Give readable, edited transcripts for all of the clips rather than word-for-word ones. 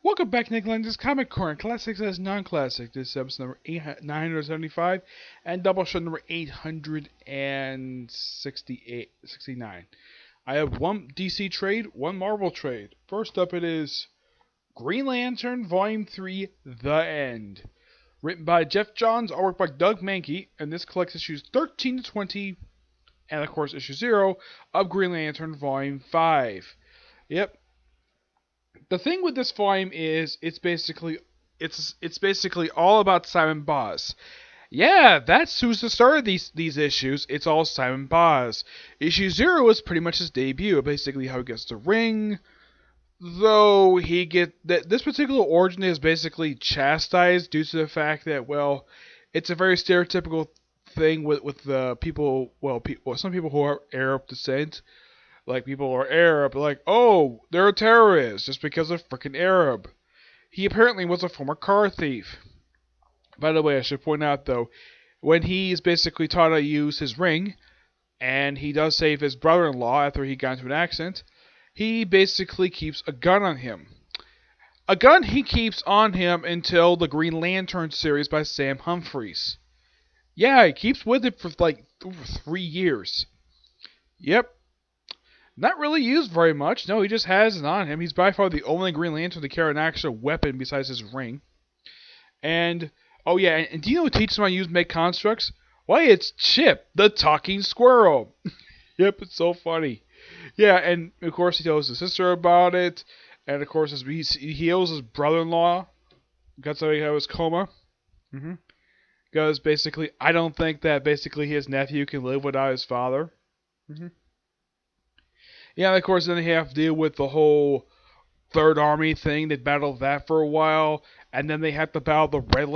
Welcome back, Nick Lenz, Comic Corner, Classics as Non-Classic. This is episode number 975 and Doubleshot number 869. I have one DC trade, one Marvel trade. First up it is Green Lantern Volume 3, The End. Written by Jeff Johns, artwork by Doug Mankey, and this collects issues 13 to 20, and of course issue 0 of Green Lantern Volume 5. Yep. The thing with this volume is it's basically all about Simon Boz. Yeah, that's who's the star of these issues. It's all Simon Boz. Issue 0 is pretty much his debut, basically how he gets the ring. Though this particular origin is basically chastised due to the fact that, well, it's a very stereotypical thing with the people, some people who are Arab descent. Like, people are Arab, like, oh, they're a terrorist just because they're freaking Arab. He apparently was a former car thief. By the way, I should point out, though, when he's basically taught how to use his ring, and he does save his brother-in-law after he got into an accident, he basically keeps a gun on him. A gun he keeps on him until the Green Lantern series by Sam Humphries. Yeah, he keeps with it for like over 3 years. Yep. Not really used very much. No, he just has it on him. He's by far the only Green Lantern to carry an actual weapon besides his ring. And, oh yeah, and do you know who teaches him how to make constructs? Why, it's Chip, the talking squirrel. Yep, it's so funny. Yeah, and of course he tells his sister about it. And of course he heals his brother-in-law. Got out of his coma. Because basically, I don't think that basically his nephew can live without his father. Yeah, and of course, then they have to deal with the whole Third Army thing. They battled that for a while, and then they have to battle the Red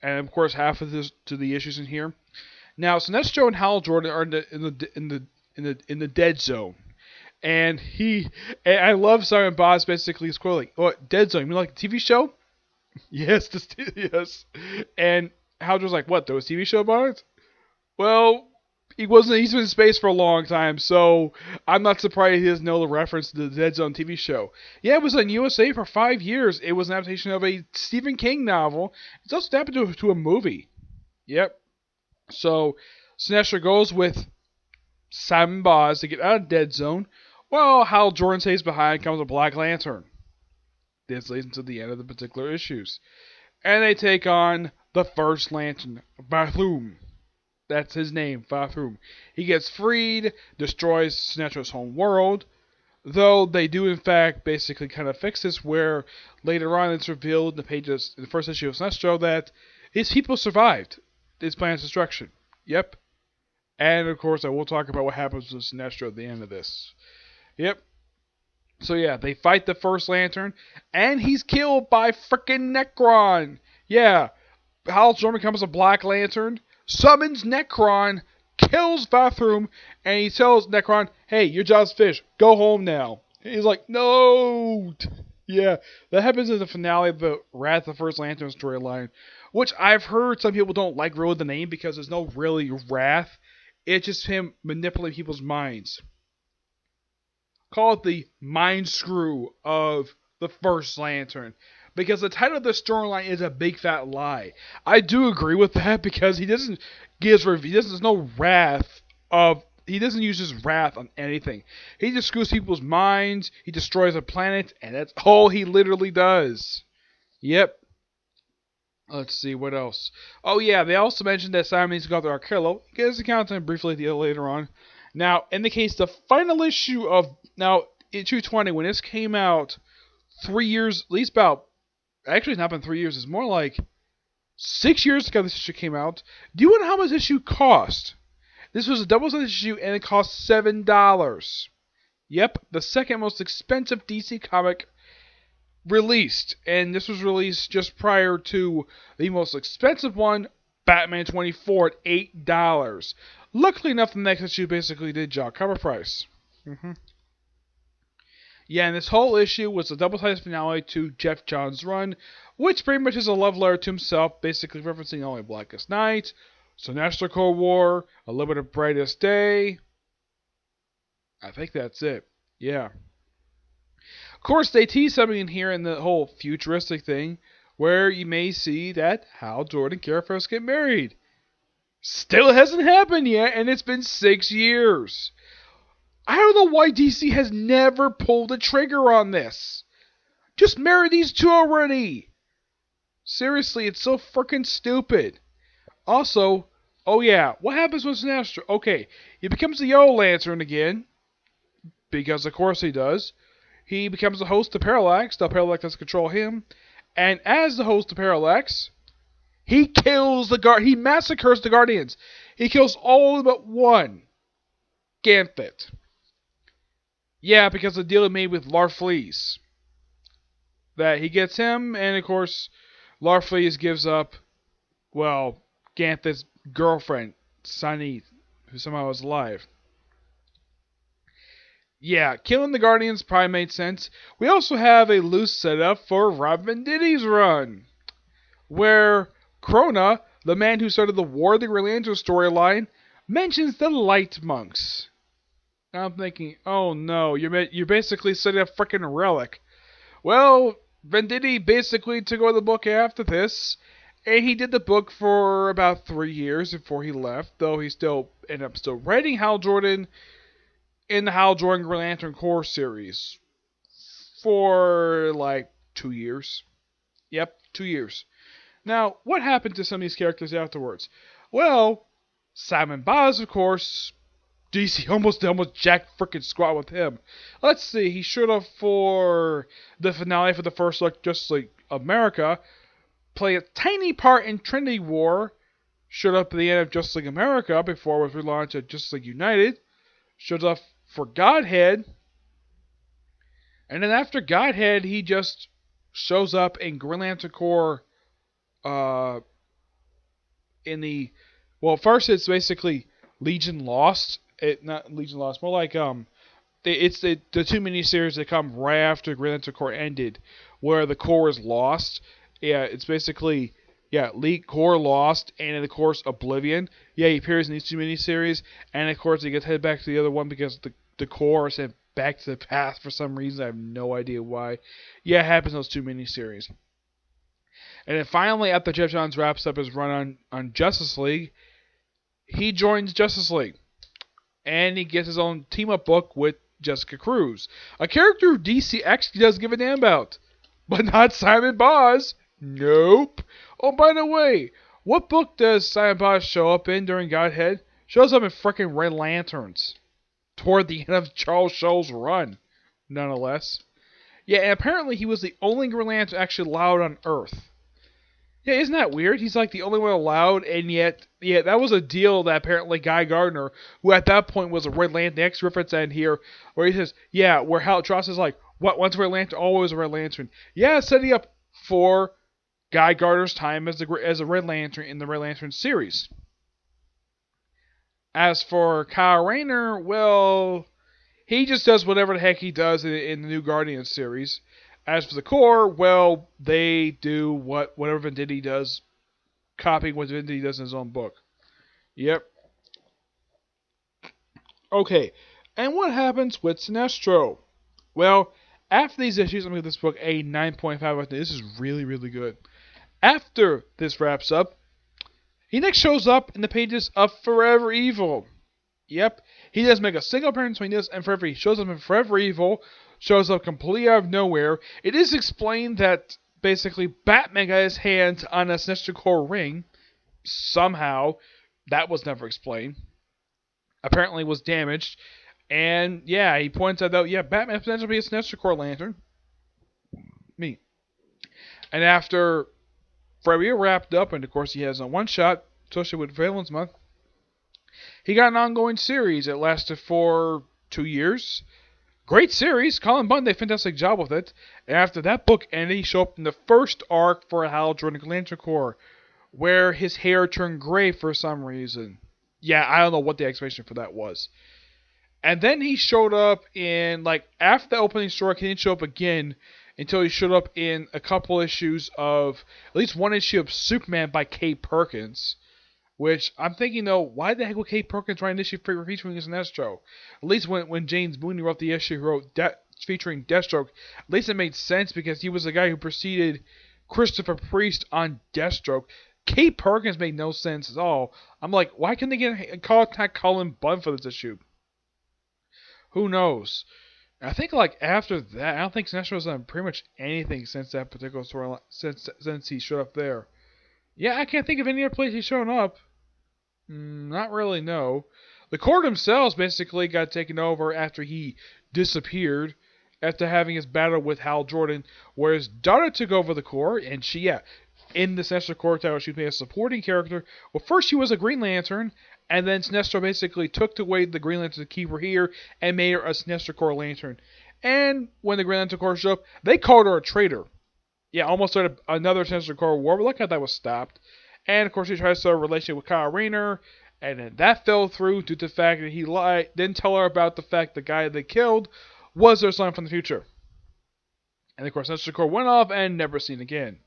and of course, half of this to the issues in here. Now, Sinestro and Hal Jordan are in the dead zone, and I love Simon Boz basically is quoting, "What dead zone? You mean like a TV show?" Yes, yes. And Hal Jordan's like, "What? There was a TV show about it?" Well, he's been in space for a long time, so I'm not surprised he doesn't know the reference to the Dead Zone TV show. Yeah, it was on USA for 5 years. It was an adaptation of a Stephen King novel. It's also adapted to a movie. Yep. So, Sinestro goes with Simon Boz to get out of Dead Zone, while Hal Jordan stays behind, comes a Black Lantern. This leads into the end of the particular issues. And they take on the First Lantern, Bathroom. That's his name, Fathom. He gets freed, destroys Sinestro's home world, though they do in fact basically kind of fix this, where later on it's revealed in the pages in the first issue of Sinestro that his people survived his planet's destruction. Yep. And of course I will talk about what happens with Sinestro at the end of this. Yep. So yeah, they fight the First Lantern, and he's killed by frickin' Necron. Yeah. Hal Jordan becomes a Black Lantern, summons Necron, kills Bathroom, and he tells Necron, "Hey, your job's finished. Go home now." And he's like, "No!" Yeah, that happens in the finale of the Wrath of the First Lantern storyline, which I've heard some people don't like really the name because there's no really wrath. It's just him manipulating people's minds. Call it the mind screw of the First Lantern. Because the title of the storyline is a big fat lie. I do agree with that because he doesn't there's no wrath he doesn't use his wrath on anything. He just screws people's minds, he destroys a planet, and that's all he literally does. Yep. Let's see, what else? Oh yeah, they also mentioned that Simon needs to go after Arkello. Get his account briefly later on. Now, in the case, the final issue of issue 20, when this came out 3 years, at least about. Actually, it's not been 3 years. It's more like 6 years ago this issue came out. Do you know how much this issue cost? This was a double-sided issue, and it cost $7. Yep, the second most expensive DC comic released. And this was released just prior to the most expensive one, Batman 24, at $8. Luckily enough, the next issue basically did jock cover price. Yeah, and this whole issue was a double-sided finale to Jeff Johns' run, which pretty much is a love letter to himself, basically referencing only Blackest Night, Sinestro Cold War, A Little Bit of Brightest Day. I think that's it. Yeah. Of course, they tease something in here in the whole futuristic thing, where you may see that Hal Jordan and Kara Farris get married. Still hasn't happened yet, and it's been 6 years. I don't know why DC has never pulled the trigger on this. Just marry these two already. Seriously, it's so freaking stupid. Also, oh yeah, what happens with Sinestro? Okay, he becomes the Yellow Lantern again, because of course he does. He becomes the host of Parallax. The Parallax does control him, and as the host of Parallax, he kills he massacres the Guardians. He kills all but one, Ganthet. Yeah, because the deal he made with Larfleeze. That he gets him, and of course, Larfleeze gives up, well, Ganthet's girlfriend, Sunny, who somehow was alive. Yeah, killing the Guardians probably made sense. We also have a loose setup for Rob Venditti's run, where Krona, the man who started the War of the Green Lantern storyline, mentions the Light Monks. Now I'm thinking, oh no, you're basically setting up frickin' Relic. Well, Venditti basically took over the book after this, and he did the book for about 3 years before he left, though he still ended up writing Hal Jordan in the Hal Jordan Green Lantern Corps series for like 2 years. Yep, 2 years. Now, what happened to some of these characters afterwards? Well, Simon Baz, of course, DC almost jack frickin' squat with him. Let's see, he showed up for the finale for the first look Justice League America, played a tiny part in Trinity War, showed up at the end of Justice League America before it was relaunched at Justice League United, showed up for Godhead, and then after Godhead, he just shows up in Green Lantern Corps, in the, well, first it's basically Legion Lost. Not Legion Lost, more like it's the two miniseries that come right after Green Lantern Corps ended, where the Corps is lost. Yeah, it's basically Corps Lost, and in the course Oblivion. Yeah, he appears in these two miniseries, and of course he gets headed back to the other one because the Corps are sent back to the past for some reason. I have no idea why. Yeah, it happens in those two miniseries. And then finally, after Jeff Johns wraps up his run on Justice League, he joins Justice League. And he gets his own team-up book with Jessica Cruz, a character who DC actually does give a damn about. But not Simon Baz. Nope. Oh, by the way, what book does Simon Baz show up in during Godhead? Shows up in frickin' Red Lanterns. Toward the end of Charles Schultz's run, nonetheless. Yeah, and apparently he was the only Green Lantern actually allowed on Earth. Yeah, isn't that weird? He's like the only one allowed, and yet, yeah, that was a deal that apparently Guy Gardner, who at that point was a Red Lantern, the next reference end here, where he says, yeah, where Hal Tross is like, what, once a Red Lantern, always a Red Lantern. Yeah, setting up for Guy Gardner's time as a Red Lantern in the Red Lantern series. As for Kyle Rayner, well, he just does whatever the heck he does in the new Guardians series. As for the Corps, well, they do whatever Venditti does, copying what Venditti does in his own book. Yep. Okay, and what happens with Sinestro? Well, after these issues, I'm going to give this book a 9.5. This is really, really good. After this wraps up, he next shows up in the pages of Forever Evil. Yep, he does make a single appearance between this and Forever Evil. He shows up in Forever Evil, shows up completely out of nowhere. It is explained that basically Batman got his hands on a Sinestro Corps ring. Somehow. That was never explained. Apparently was damaged. And yeah, he points out that, yeah, Batman potentially be a Sinestro Corps lantern. Me. And after Forever Evil wrapped up, and of course he has a one-shot, especially with Valence Month, he got an ongoing series that lasted for 2 years. Great series. Colin Bunn did a fantastic job with it. And after that book ended, he showed up in the first arc for Hal Jordan Lantern Corps, where his hair turned gray for some reason. Yeah, I don't know what the explanation for that was. And then he showed up in, like, after the opening story, he didn't show up again until he showed up in a couple issues of, at least one issue of Superman by Kay Perkins. Which, I'm thinking, though, why the heck would Kay Perkins write an issue featuring Sinestro? At least when James Mooney wrote the issue, he wrote featuring Deathstroke, at least it made sense because he was the guy who preceded Christopher Priest on Deathstroke. Kate Perkins made no sense at all. I'm like, why can't they get contact Colin Bunn for this issue? Who knows? I think like after that, I don't think Sinestro's done pretty much anything since that particular storyline since he showed up there. Yeah, I can't think of any other place he's shown up. Not really, no. The Court themselves basically got taken over after he disappeared after having his battle with Hal Jordan, where his daughter took over the Court, and she, in the Sinestro Court title, she was a supporting character. Well, first she was a Green Lantern, and then Sinestro basically took away the Green Lantern to keep her here and made her a Sinestro Corps Lantern. And when the Green Lantern Corps showed up, they called her a traitor. Yeah, almost started another Sinestro Corps war, but look how that was stopped. And of course, he tried to start a relationship with Kyle Rayner, and then that fell through due to the fact that he lied, didn't tell her about the fact the guy they killed was their son from the future. And of course, Sinestro Corps went off and never seen again.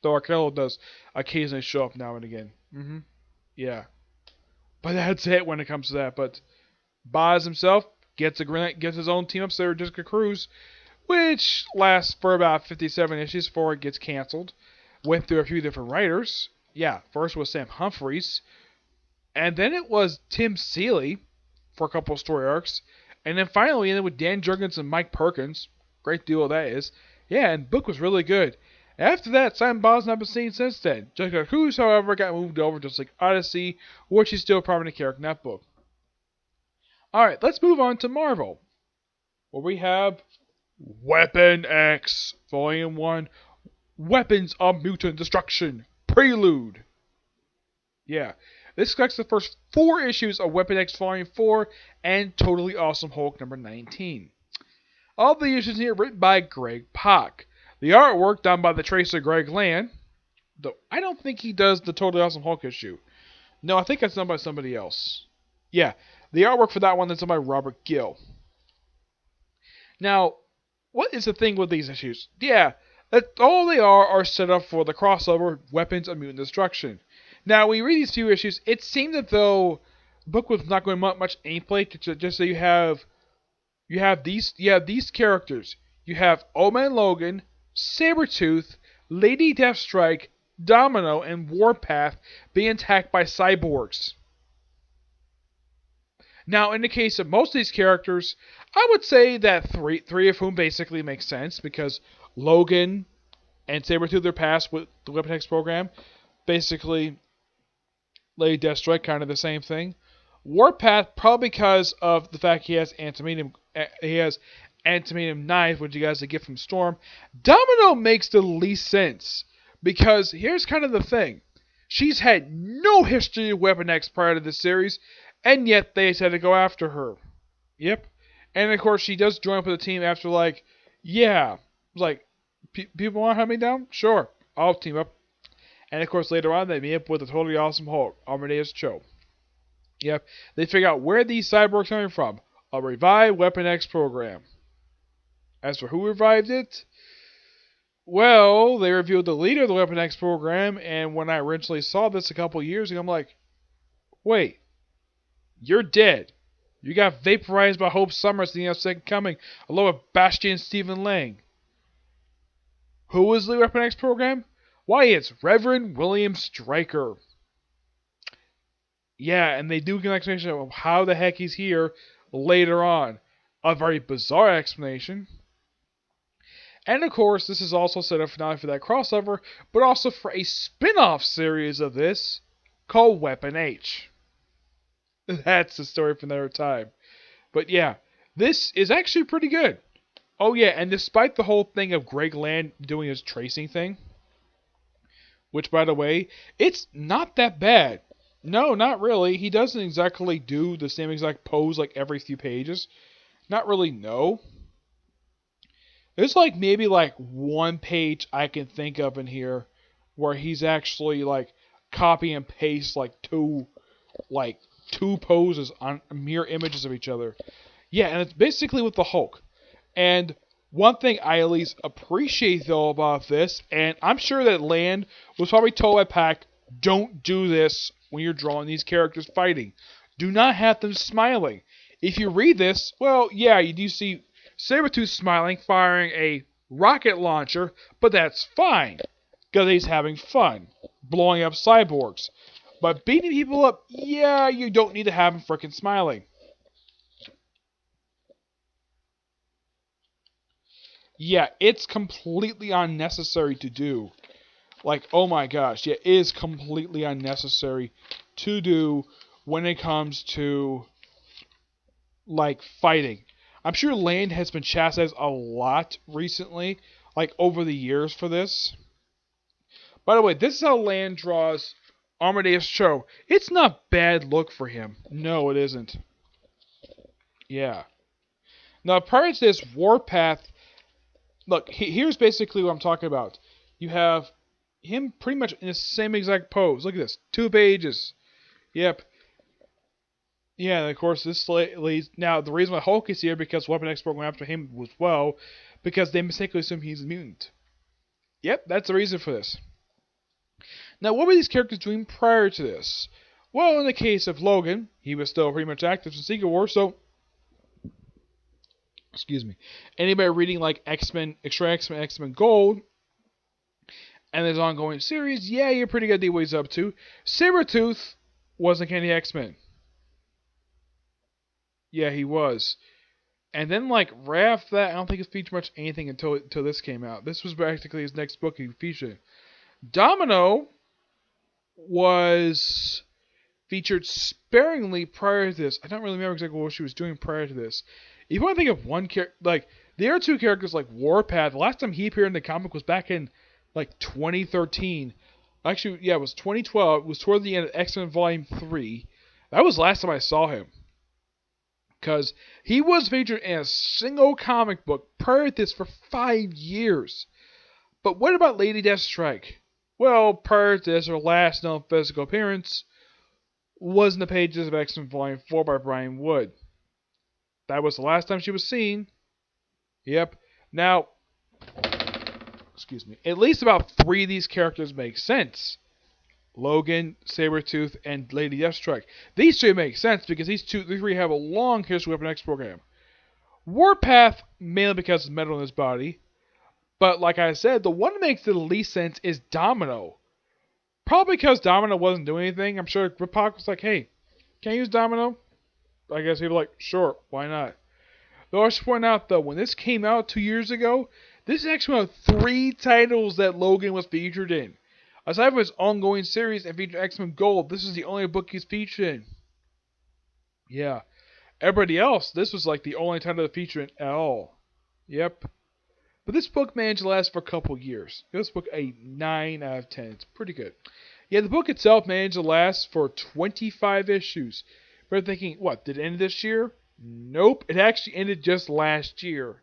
Though Arkello does occasionally show up now and again. Yeah. But that's it when it comes to that. But Boz himself gets his own team up there with Jessica Cruz, which lasts for about 57 issues before it gets canceled. Went through a few different writers. Yeah, first was Sam Humphries, and then it was Tim Seeley for a couple of story arcs, and then finally we ended with Dan Jurgens and Mike Perkins. Great deal that is. Yeah, and the book was really good. After that, Simon Boston I've been seeing since then. Jessica Cruz, however, got moved over just like Odyssey, which is still a prominent character in that book. Alright, let's move on to Marvel, where we have Weapon X, Volume 1, Weapons of Mutant Destruction, Prelude. Yeah, this collects the first 4 issues of Weapon X Volume 4 and Totally Awesome Hulk number 19. All the issues here written by Greg Pak. The artwork done by the tracer Greg Land, though I don't think he does the Totally Awesome Hulk issue. No, I think that's done by somebody else. Yeah, the artwork for that one is done by Robert Gill. Now, what is the thing with these issues? Yeah, all they are set up for the crossover Weapons of Mutant Destruction. Now, when you read these few issues, it seemed as though the book was not going much gameplay. Just so you have these characters. You have Old Man Logan, Sabretooth, Lady Deathstrike, Domino, and Warpath being attacked by cyborgs. Now, in the case of most of these characters, I would say that three of whom basically make sense, because Logan and Sabretooth are passed with the Weapon X program. Basically, Lady Deathstrike, kind of the same thing. Warpath, probably because of the fact he has antimonium knife, which you guys get from Storm. Domino makes the least sense, because here's kind of the thing. She's had no history of Weapon X prior to this series, and yet they decided to go after her. Yep. And of course, she does join up with the team after people want to hunt me down? Sure, I'll team up. And of course, later on, they meet up with the Totally Awesome Hulk, Amadeus Cho. Yep, they figure out where these cyborgs are coming from. A revived Weapon X program. As for who revived it, well, they revealed the leader of the Weapon X program, and when I originally saw this a couple years ago, I'm like, wait, you're dead. You got vaporized by Hope Summers in the Second Coming, along with Bastion and Stephen Lang. Who was the Weapon X program? Why, it's Reverend William Stryker. Yeah, and they do give an explanation of how the heck he's here later on. A very bizarre explanation. And of course, this is also set up not only for that crossover, but also for a spin-off series of this called Weapon H. That's the story for another time. But yeah, this is actually pretty good. Oh yeah, and despite the whole thing of Greg Land doing his tracing thing, which by the way, it's not that bad. No, not really. He doesn't exactly do the same exact pose like every few pages. Not really, no. There's maybe one page I can think of in here where he's actually copy and paste two poses on mirror images of each other. Yeah, and it's basically with the Hulk. And one thing I at least appreciate though about this, and I'm sure that Land was probably told by Pac, don't do this when you're drawing these characters fighting. Do not have them smiling. If you read this, well, yeah, you do see Sabretooth smiling, firing a rocket launcher, but that's fine, because he's having fun, blowing up cyborgs. But beating people up, yeah, you don't need to have him frickin' smiling. Yeah, it's completely unnecessary to do. Like, oh my gosh, yeah, it is completely unnecessary to do when it comes to, like, fighting. I'm sure Land has been chastised a lot recently, like, over the years for this. By the way, this is how Land draws Amadeus Cho. It's not bad look for him. No, it isn't. Yeah. Now, prior to this, Warpath, look, here's basically what I'm talking about. You have him pretty much in the same exact pose. Look at this. 2 pages. Yep. Yeah, and of course, this leads. Now, the reason why Hulk is here because Weapon Export went after him as well, because they mistakenly assume he's a mutant. Yep, that's the reason for this. Now, what were these characters doing prior to this? Well, in the case of Logan, he was still pretty much active in Secret War, so. Excuse me. Anybody reading like X-Men, Extra X-Men, X-Men Gold, and his ongoing series, yeah, you're pretty good at what he's up to. Sabretooth wasn't Candy X-Men. Yeah, he was. And then, like, right after that, I don't think it featured much anything until this came out. This was practically his next book he featured. Domino was featured sparingly prior to this. I don't really remember exactly what she was doing prior to this. If you want to think of one character, like, there are 2 characters like Warpath. The last time he appeared in the comic was back in, like, 2013. Actually, yeah, it was 2012. It was toward the end of X-Men Volume 3. That was the last time I saw him. Because he was featured in a single comic book prior to this for 5 years. But what about Lady Deathstrike? Well, prior to this, her last known physical appearance was in the pages of X-Men Volume 4 by Brian Wood. That was the last time she was seen. Yep. Now, excuse me, at least about 3 of these characters make sense. Logan, Sabretooth, and Lady Deathstrike. These 3 make sense because these 3 have a long history with an X program. Warpath, mainly because of metal in his body. But like I said, the one that makes the least sense is Domino. Probably because Domino wasn't doing anything. I'm sure Ripock was like, hey, can I use Domino? I guess he'd be like, sure, why not? Though I should point out, though, when this came out 2 years ago, this is actually one of 3 titles that Logan was featured in. Aside from his ongoing series and featured X-Men Gold, this is the only book he's featured in. Yeah. Everybody else, this was like the only title to feature in at all. Yep. But this book managed to last for a couple years. This book a 9 out of 10. It's pretty good. Yeah, the book itself managed to last for 25 issues. But I'm thinking, what, did it end this year? Nope. It actually ended just last year.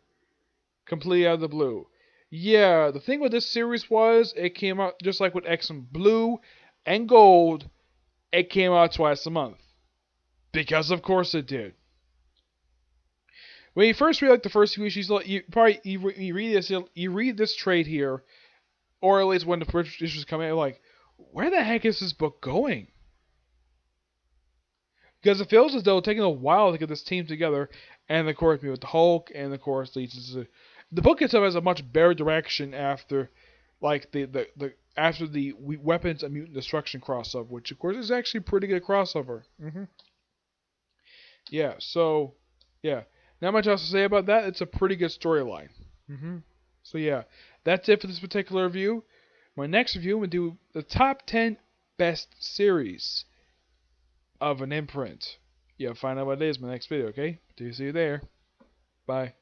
Completely out of the blue. Yeah, the thing with this series was, it came out just like with X-Men Blue and Gold, it came out twice a month. Because of course it did. When you first read like the first few issues, you read this trade here, or at least when the first issues come out, you're like, where the heck is this book going? Because it feels as though it's taking a while to get this team together, and of course, with the Hulk, and of course, leads to the book itself has a much better direction after, like after the Weapons and Mutant Destruction crossover, which of course is actually a pretty good crossover. Yeah, so yeah, not much else to say about that. It's a pretty good storyline. So yeah, that's it for this particular review. My next review, I'm gonna do the top 10 best series of an imprint. Yeah, find out what it is in my next video. Okay, do see you there. Bye.